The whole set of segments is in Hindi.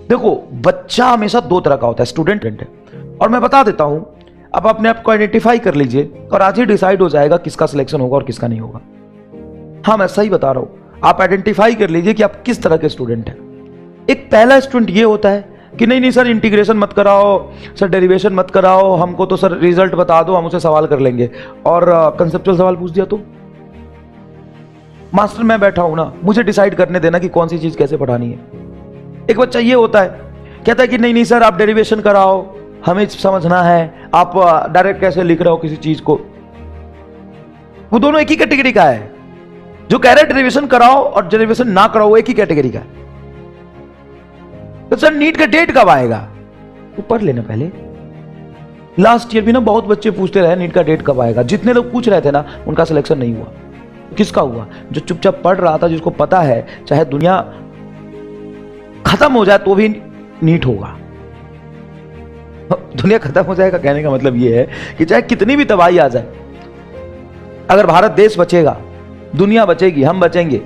देखो, बच्चा हमेशा दो तरह का होता है, स्टूडेंट है। और मैं बता देता हूं, आप अपने आप को आइडेंटिफाई कर लीजिए और आज ही डिसाइड हो जाएगा किसका सिलेक्शन होगा और किसका नहीं होगा। हाँ, मैं सही बता रहा हूं, आप आइडेंटिफाई कर लीजिए कि आप किस तरह के स्टूडेंट हैं। एक पहला स्टूडेंट ये होता है कि नहीं नहीं सर, इंटीग्रेशन मत कराओ, सर डेरिवेशन मत कराओ, हमको तो सर रिजल्ट बता दो, हम उसे सवाल कर लेंगे। और कंसेप्चुअल सवाल पूछ दिया तो मास्टर मैं बैठा हूं ना, मुझे डिसाइड करने देना कि कौन सी चीज कैसे पढ़ानी है। एक बच्चा ये होता है, कहता है कि नहीं नहीं सर, आप डेरिवेशन कराओ, हमें समझना है, आप डायरेक्ट कैसे लिख रहे हो किसी चीज को। वो दोनों एक ही कैटेगरी का है। जो कह रहा है डेरिवेशन कराओ और डेरिवेशन ना कराओ, वो एक ही कैटेगरी का है। तो सर नीट का डेट कब आएगा? वो पढ़ लेना पहले। लास्ट ईयर भी ना बहुत बच्चे पूछते रहे नीट का डेट कब आएगा। जितने लोग पूछ रहे थे ना, उनका सिलेक्शन नहीं हुआ। किसका हुआ? जो चुपचाप पढ़ रहा था, जिसको पता है चाहे दुनिया खत्म हो जाए तो भी नीट होगा। दुनिया खत्म हो जाएगा कहने का मतलब यह है कि चाहे कितनी भी तबाही आ जाए, अगर भारत देश बचेगा, दुनिया बचेगी, हम बचेंगे,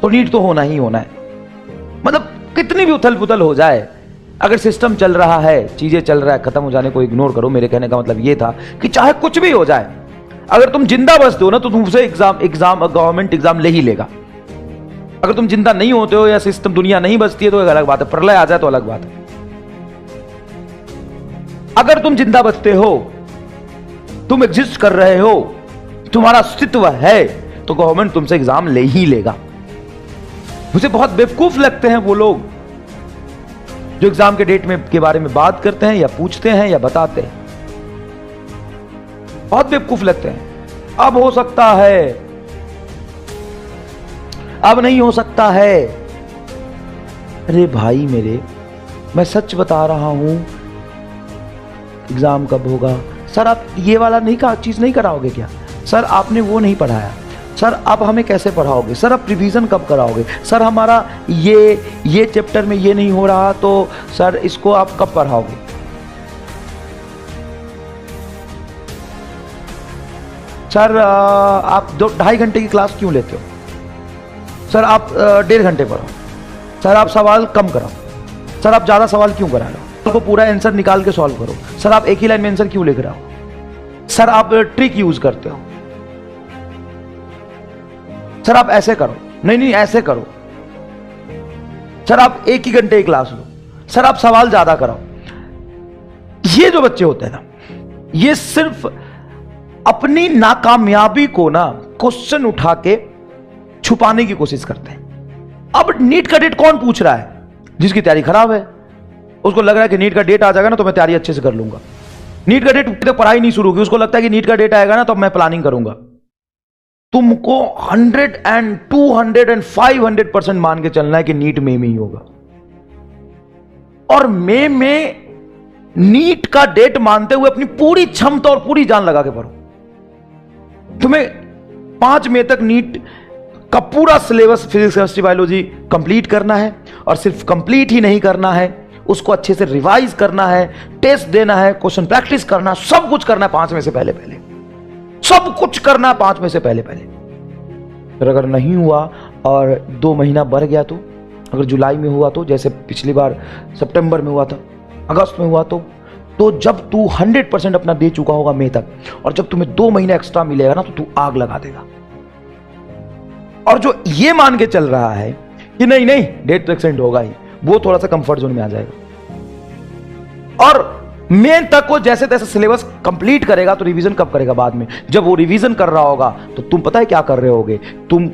तो नीट तो होना ही होना है। मतलब कितनी भी उथल पुथल हो जाए, अगर सिस्टम चल रहा है, चीजें चल रहा है, खत्म हो जाने को इग्नोर करो। मेरे कहने का मतलब यह था कि चाहे कुछ भी हो जाए, अगर तुम जिंदा बचते हो ना, तो तुमसे एग्जाम गवर्नमेंट एग्जाम ले ही लेगा। अगर तुम जिंदा नहीं होते हो या सिस्टम दुनिया नहीं बचती है तो एक अलग बात है, प्रलय आ जाए तो अलग बात है। अगर तुम जिंदा बचते हो, तुम एग्जिस्ट कर रहे हो, तुम्हारा अस्तित्व है, तो गवर्नमेंट तुमसे एग्जाम ले ही लेगा। मुझे बहुत बेवकूफ लगते हैं वो लोग जो एग्जाम के डेट में के बारे में बात करते हैं या पूछते हैं या बताते हैं। बहुत बेवकूफ लगते हैं। अब हो सकता है, अब नहीं हो सकता है। अरे भाई मेरे, मैं सच बता रहा हूं, एग्जाम कब होगा? सर आप ये वाला चीज नहीं कराओगे क्या? सर आपने वो नहीं पढ़ाया। सर आप हमें कैसे पढ़ाओगे? सर आप रिवीजन कब कराओगे? सर हमारा ये चैप्टर में ये नहीं हो रहा, तो सर इसको आप कब पढ़ाओगे? सर आप 2-2.5 घंटे की क्लास क्यों लेते हो? सर आप 1.5 घंटे पढ़ाओ। सर आप सवाल कम कराओ। सर आप ज्यादा सवाल क्यों करा रहे हो? पूरा आंसर निकाल के सॉल्व करो। सर आप एक ही लाइन में आंसर क्यों लिख रहे हो? सर आप ट्रिक यूज करते हो। सर आप ऐसे करो, नहीं ऐसे करो। सर आप एक ही घंटे की क्लास लो। सर आप सवाल ज्यादा कराओ। ये जो बच्चे होते हैं ना, ये सिर्फ अपनी नाकामयाबी को ना क्वेश्चन उठा के छुपाने की कोशिश करते हैं। अब नीट का डेट कौन पूछ रहा है? जिसकी तैयारी खराब है, उसको लग रहा है कि नीट का डेट आ जाएगा ना तो मैं तैयारी अच्छे से कर लूंगा। नीट का डेट तक पढ़ाई नहीं शुरू की, उसको लगता है कि नीट का डेट आएगा ना तो मैं प्लानिंग करूंगा। तुमको 100 and 200 and 500% मान के चलना है कि नीट मई में ही होगा। और मई में नीट का डेट मानते हुए अपनी पूरी क्षमता और पूरी जान लगा के पढ़ो। तुम्हें 5 मई तक नीट का पूरा syllabus physics chemistry biology complete करना है। और सिर्फ कंप्लीट ही नहीं करना है, उसको अच्छे से रिवाइज करना है, टेस्ट देना है, क्वेश्चन प्रैक्टिस करना, सब कुछ करना है 5 मई से पहले पहले। सब कुछ करना 5 मई से पहले पहले। फिर अगर नहीं हुआ और 2 महीना बढ़ गया तो, अगर जुलाई में हुआ तो, जैसे पिछली बार सितंबर में हुआ था, अगस्त में हुआ तो जब तू 100% अपना दे चुका होगा मई तक, और जब तुम्हें 2 महीना एक्स्ट्रा मिलेगा ना, तो तू आग लगा देगा। और जो ये मान के चल रहा है कि नहीं डेट तो एक्सटेंड होगा ही, वो थोड़ा सा कंफर्ट जोन में आ जाएगा। और मेन तक को जैसे तैसे सिलेबस कंप्लीट करेगा तो रिवीजन कब करेगा? बाद में। जब वो रिवीजन कर रहा होगा तो तुम पता है क्या कर रहे होगे? तुम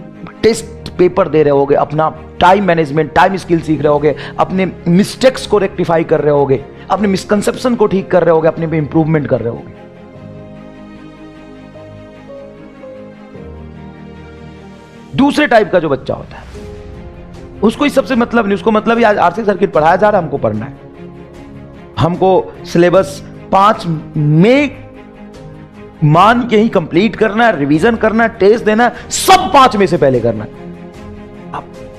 टेस्ट पेपर दे रहे होगे, अपना टाइम मैनेजमेंट, टाइम स्किल सीख रहे होगे, अपने मिस्टेक्स को रेक्टिफाई कर रहे होगे, अपने मिसकंसेप्शन को ठीक कर रहे होगे, अपने पे इंप्रूवमेंट कर रहे होगे। दूसरे टाइप का जो बच्चा होता है, उसको इस सबसे मतलब नहीं। उसको मतलब आज आरसी सर्किट पढ़ाया जा रहा है, हमको पढ़ना है, हमको सिलेबस 5 मई मान के ही कंप्लीट करना है, रिवीजन करना है, टेस्ट देना है, सब 5 मई से पहले करना है।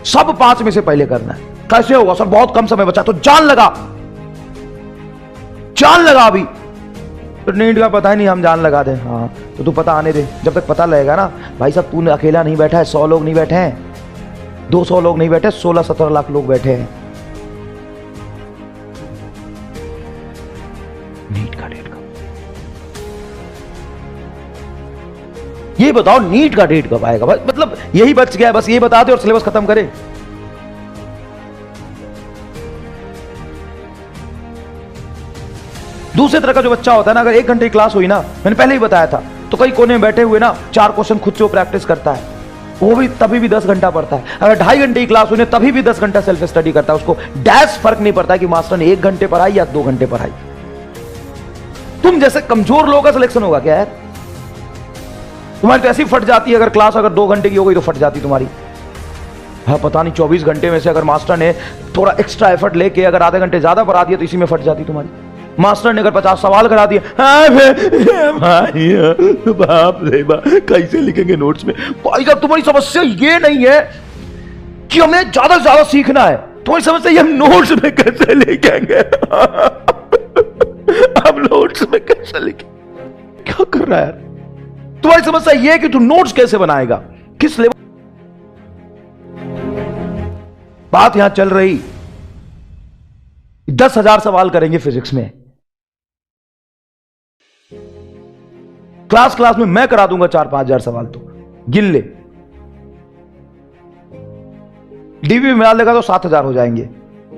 सब 5 मई से पहले करना है। कैसे होगा सर? बहुत कम समय बचा। तो जान लगा अभी तो नीट का पता ही नहीं, हम जान लगा दे। हाँ तो तू पता आने दे। जब तक पता लगेगा ना भाई साहब, तू अकेला नहीं बैठा है, 100 लोग नहीं बैठे हैं, 200 लोग नहीं बैठे, 16-17 लाख लोग बैठे हैं। नीट का डेट कब, ये बताओ नीट का डेट कब आएगा? मतलब यही बच गया है, बस ये बता दे और सिलेबस खत्म करे। दूसरे तरह का जो बच्चा होता है ना, अगर 1 घंटे की क्लास हुई ना, मैंने पहले ही बताया था, तो कई कोने में बैठे हुए ना 4 क्वेश्चन खुद से वो प्रैक्टिस करता है, वो भी तभी भी 10 घंटा पढ़ता है। अगर 2.5 घंटे की क्लास हुई तभी भी 10 घंटा सेल्फ स्टडी करता है। उसको डैश फर्क नहीं पड़ता कि मास्टर ने 1 घंटे पढ़ाई या 2 घंटे पढ़ाई। तुम जैसे कमजोर लोगों का सिलेक्शन होगा क्या यार? तुम्हारी तो ऐसी फट जाती है, अगर क्लास अगर 2 घंटे की हो गई तो फट जाती तुम्हारी। हाँ, पता नहीं 24 घंटे में से अगर मास्टर ने थोड़ा एक्स्ट्रा एफर्ट लेके अगर आधे घंटे ज्यादा पढ़ा दिया तो इसी में फट जाती तुम्हारी। मास्टर ने अगर 50 सवाल करा दिए, बाप रे बाप, कैसे लिखेंगे नोट्स में? भाई साहब तुम्हारी समस्या ये नहीं है कि हमें ज्यादा से ज्यादा सीखना है, तुम्हारी समस्या ये हम नोट्स में कैसे लिखेंगे। हम नोट्स में कैसे लिखेंगे? क्या कर रहा है यार? तुम्हारी समस्या ये है कि तू नोट्स कैसे बनाएगा, किस लेवल। बात यहां चल रही 10,000 सवाल करेंगे फिजिक्स में, क्लास में मैं करा दूंगा 4-5 हजार सवाल, तो गिन ले। डीबी में मिला लेगा तो 7,000 हो जाएंगे,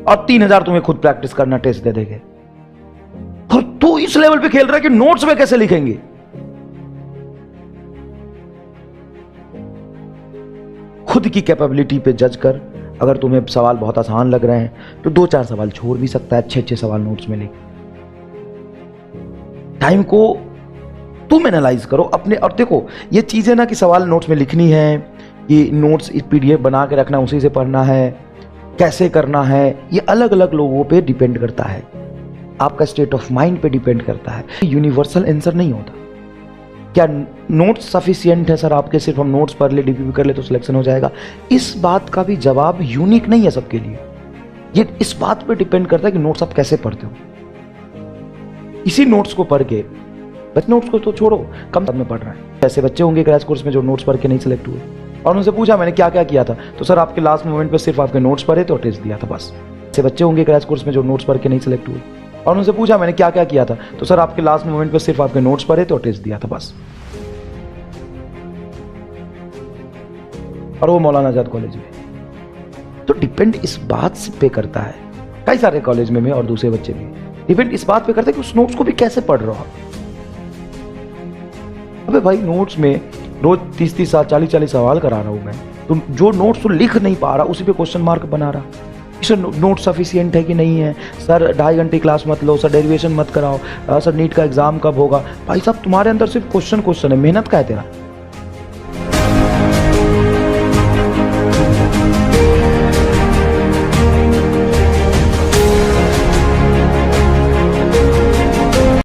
और 3,000 तुम्हें खुद प्रैक्टिस करना, टेस्ट दे देंगे। और तू इस लेवल पे खेल रहा है कि नोट्स में कैसे लिखेंगे? खुद की कैपेबिलिटी पे जज कर। अगर तुम्हें सवाल बहुत आसान लग रहे हैं तो 2-4 सवाल छोड़ भी सकता है, अच्छे सवाल नोट्स में लिख। टाइम को तुम एनालाइज करो अपने। और देखो ये चीजें ना कि सवाल नोट्स में लिखनी है, ये नोट्स पीडीएफ बना के रखना, उसी से पढ़ना है, कैसे करना है, ये अलग अलग लोगों पे डिपेंड करता है, आपका स्टेट ऑफ माइंड पे डिपेंड करता है। यूनिवर्सल आंसर नहीं होता। क्या नोट्स सफिशिएंट है सर आपके, सिर्फ हम नोट्स पढ़ ले, डीपीपी कर ले तो सिलेक्शन हो जाएगा? इस बात का भी जवाब यूनिक नहीं है सबके लिए। ये इस बात पे डिपेंड करता है कि नोट्स आप कैसे पढ़ते हो। इसी नोट्स को पढ़ के, बस नोट्स को तो छोड़ो, कम में पढ़ रहे हैं। ऐसे बच्चे होंगे क्रैश कोर्स में जो नोट्स पढ़ के नहीं सिलेक्ट हुए, और उनसे पूछा मैंने क्या क्या किया था, तो सर आपके लास्ट मोमेंट पे सिर्फ आपके नोट्स पढ़े तो टेस्ट दिया था बस। ऐसे बच्चे होंगे क्रैश कोर्स में जो नोट्स पढ़ के नहीं सिलेक्ट हुए, और उनसे पूछा मैंने क्या क्या किया था, तो सर आपके लास्ट मोमेंट पे सिर्फ आपके नोट्स पढ़े तो टेस्ट दिया था बस। और वो मौलाना आजाद कॉलेज में। तो डिपेंड इस बात पे करता है, कई सारे कॉलेज में और दूसरे बच्चे भी डिपेंड इस बात पे करता है कि उस नोट्स को भी कैसे पढ़ रहा हो। अबे भाई नोट्स में रोज 30-30 40-40 सवाल करा रहा हूं मैं, तुम जो नोट्स तो लिख नहीं पा रहा उसी पे क्वेश्चन मार्क बना रहा। सर नोट सफिशिएंट है कि नहीं है, सर 2.5 घंटे क्लास मत लो, सर डेरिवेशन मत कराओ, सर नीट का एग्जाम कब होगा। भाई साहब तुम्हारे अंदर सिर्फ क्वेश्चन है, मेहनत का है तेरा?